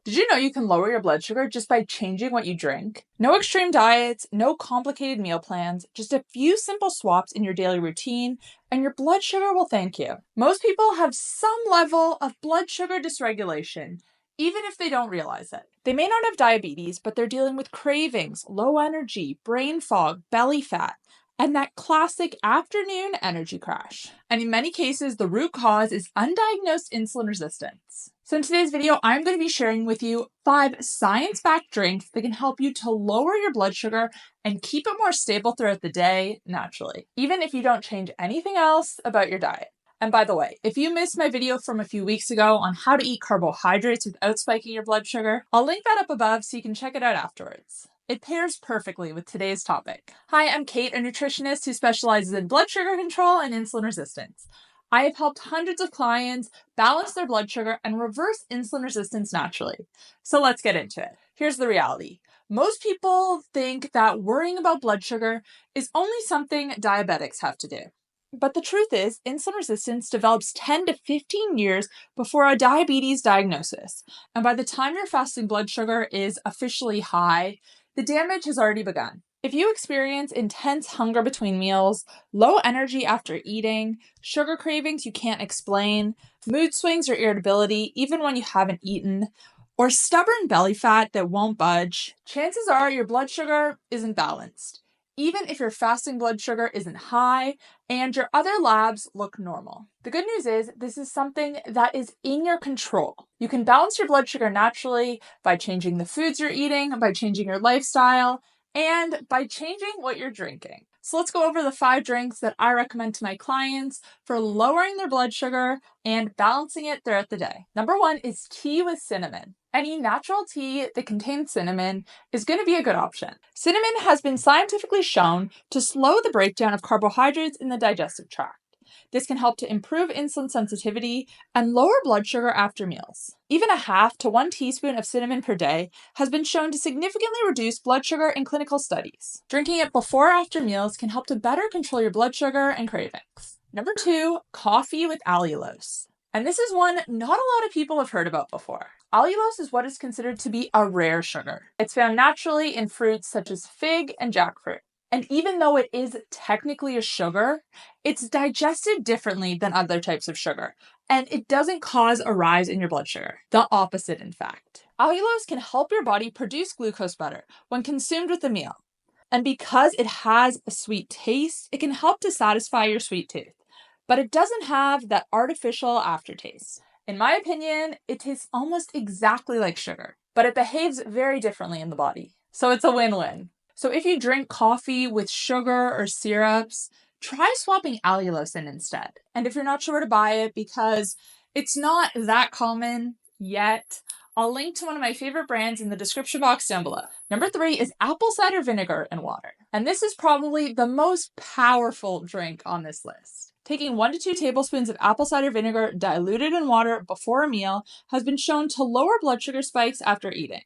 Did you know you can lower your blood sugar just by changing what you drink? No extreme diets, no complicated meal plans, just a few simple swaps in your daily routine, and your blood sugar will thank you. Most people have some level of blood sugar dysregulation, even if they don't realize it. They may not have diabetes, but they're dealing with cravings, low energy, brain fog, belly fat, and that classic afternoon energy crash. And in many cases, the root cause is undiagnosed insulin resistance. So in today's video, I'm going to be sharing with you 5 science-backed drinks that can help you to lower your blood sugar and keep it more stable throughout the day naturally, even if you don't change anything else about your diet. And by the way, if you missed my video from a few weeks ago on how to eat carbohydrates without spiking your blood sugar, I'll link that up above so you can check it out afterwards. It pairs perfectly with today's topic. Hi, I'm Kait, a nutritionist who specializes in blood sugar control and insulin resistance. I have helped hundreds of clients balance their blood sugar and reverse insulin resistance naturally. So let's get into it. Here's the reality. Most people think that worrying about blood sugar is only something diabetics have to do. But the truth is, insulin resistance develops 10 to 15 years before a diabetes diagnosis. And by the time your fasting blood sugar is officially high, the damage has already begun. If you experience intense hunger between meals, low energy after eating, sugar cravings you can't explain, mood swings or irritability even when you haven't eaten, or stubborn belly fat that won't budge, chances are your blood sugar isn't balanced, even if your fasting blood sugar isn't high and your other labs look normal. The good news is this is something that is in your control. You can balance your blood sugar naturally by changing the foods you're eating, by changing your lifestyle, and by changing what you're drinking. So let's go over the 5 drinks that I recommend to my clients for lowering their blood sugar and balancing it throughout the day. Number 1 is tea with cinnamon. Any natural tea that contains cinnamon is going to be a good option. Cinnamon has been scientifically shown to slow the breakdown of carbohydrates in the digestive tract. This can help to improve insulin sensitivity and lower blood sugar after meals. Even a half to 1 teaspoon of cinnamon per day has been shown to significantly reduce blood sugar in clinical studies. Drinking it before or after meals can help to better control your blood sugar and cravings. Number 2, coffee with allulose. And this is one not a lot of people have heard about before. Allulose is what is considered to be a rare sugar. It's found naturally in fruits such as fig and jackfruit. And even though it is technically a sugar, it's digested differently than other types of sugar, and it doesn't cause a rise in your blood sugar. The opposite, in fact. Allulose can help your body produce glucose better when consumed with a meal. And because it has a sweet taste, it can help to satisfy your sweet tooth. But it doesn't have that artificial aftertaste. In my opinion, it tastes almost exactly like sugar, but it behaves very differently in the body. So it's a win-win. So if you drink coffee with sugar or syrups, try swapping allulose in instead. And if you're not sure where to buy it because it's not that common yet, I'll link to one of my favorite brands in the description box down below. Number 3 is apple cider vinegar and water. And this is probably the most powerful drink on this list. Taking 1 to 2 tablespoons of apple cider vinegar diluted in water before a meal has been shown to lower blood sugar spikes after eating.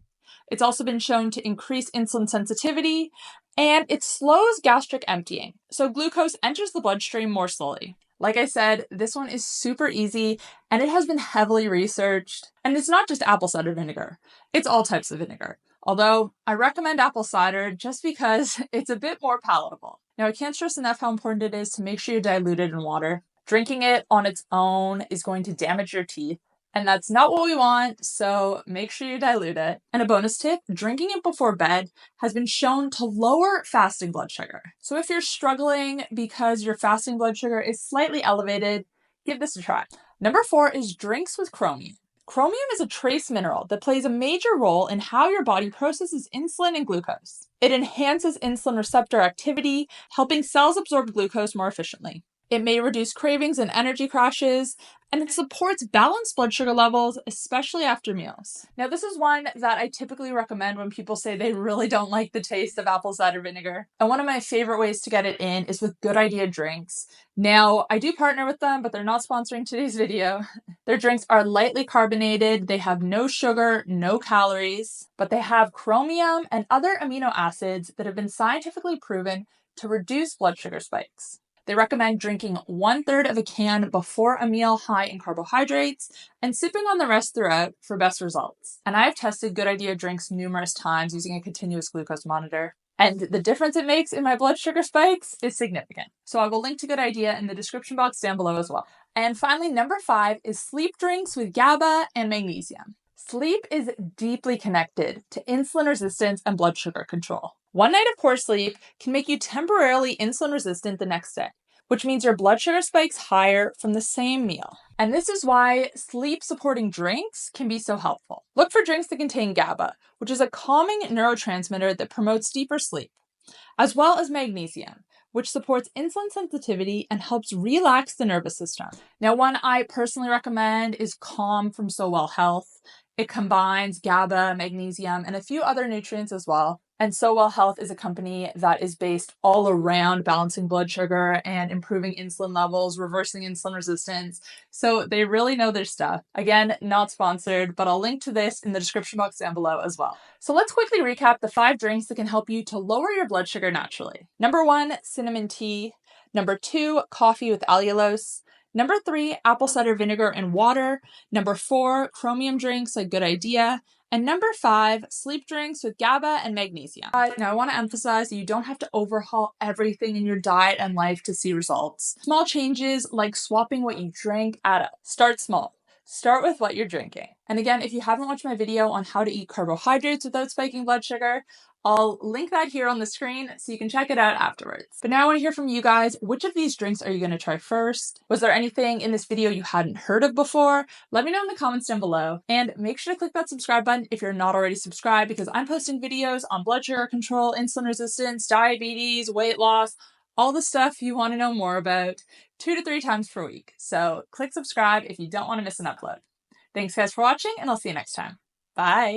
It's also been shown to increase insulin sensitivity, and it slows gastric emptying, so glucose enters the bloodstream more slowly. Like I said, this one is super easy, and it has been heavily researched. And it's not just apple cider vinegar, it's all types of vinegar. Although I recommend apple cider just because it's a bit more palatable. Now, I can't stress enough how important it is to make sure you dilute it in water. Drinking it on its own is going to damage your teeth. And that's not what we want, so make sure you dilute it. And a bonus tip, drinking it before bed has been shown to lower fasting blood sugar. So if you're struggling because your fasting blood sugar is slightly elevated, give this a try. Number 4 is drinks with chromium. Chromium is a trace mineral that plays a major role in how your body processes insulin and glucose. It enhances insulin receptor activity, helping cells absorb glucose more efficiently. It may reduce cravings and energy crashes, and it supports balanced blood sugar levels, especially after meals. Now, this is one that I typically recommend when people say they really don't like the taste of apple cider vinegar. And one of my favorite ways to get it in is with Good Idea drinks. Now, I do partner with them, but they're not sponsoring today's video. Their drinks are lightly carbonated, they have no sugar, no calories, but they have chromium and other amino acids that have been scientifically proven to reduce blood sugar spikes. They recommend drinking 1/3 of a can before a meal high in carbohydrates and sipping on the rest throughout for best results. And I've tested Good Idea drinks numerous times using a continuous glucose monitor. And the difference it makes in my blood sugar spikes is significant. So I will link to Good Idea in the description box down below as well. And finally, number 5 is sleep drinks with GABA and magnesium. Sleep is deeply connected to insulin resistance and blood sugar control. One night of poor sleep can make you temporarily insulin resistant the next day, which means your blood sugar spikes higher from the same meal. And this is why sleep-supporting drinks can be so helpful. Look for drinks that contain GABA, which is a calming neurotransmitter that promotes deeper sleep, as well as magnesium, which supports insulin sensitivity and helps relax the nervous system. Now, one I personally recommend is Calm from So Well Health. It combines GABA, magnesium, and a few other nutrients as well. And So Well Health is a company that is based all around balancing blood sugar and improving insulin levels, reversing insulin resistance. So they really know their stuff. Again, not sponsored, but I'll link to this in the description box down below as well. So let's quickly recap the 5 drinks that can help you to lower your blood sugar naturally. Number 1, cinnamon tea. Number 2, coffee with allulose. Number 3, apple cider vinegar and water. Number 4, chromium drinks like Good Idea. And number 5, sleep drinks with GABA and magnesium. Now I want to emphasize that you don't have to overhaul everything in your diet and life to see results. Small changes like swapping what you drink add up. Start small. Start with what you're drinking. And again, if you haven't watched my video on how to eat carbohydrates without spiking blood sugar, I'll link that here on the screen so you can check it out afterwards. But now I want to hear from you guys. Which of these drinks are you going to try first? Was there anything in this video you hadn't heard of before? Let me know in the comments down below. And make sure to click that subscribe button if you're not already subscribed, because I'm posting videos on blood sugar control, insulin resistance, diabetes, weight loss, all the stuff you want to know more about 2 to 3 times per week. So click subscribe if you don't want to miss an upload. Thanks guys for watching, and I'll see you next time. Bye.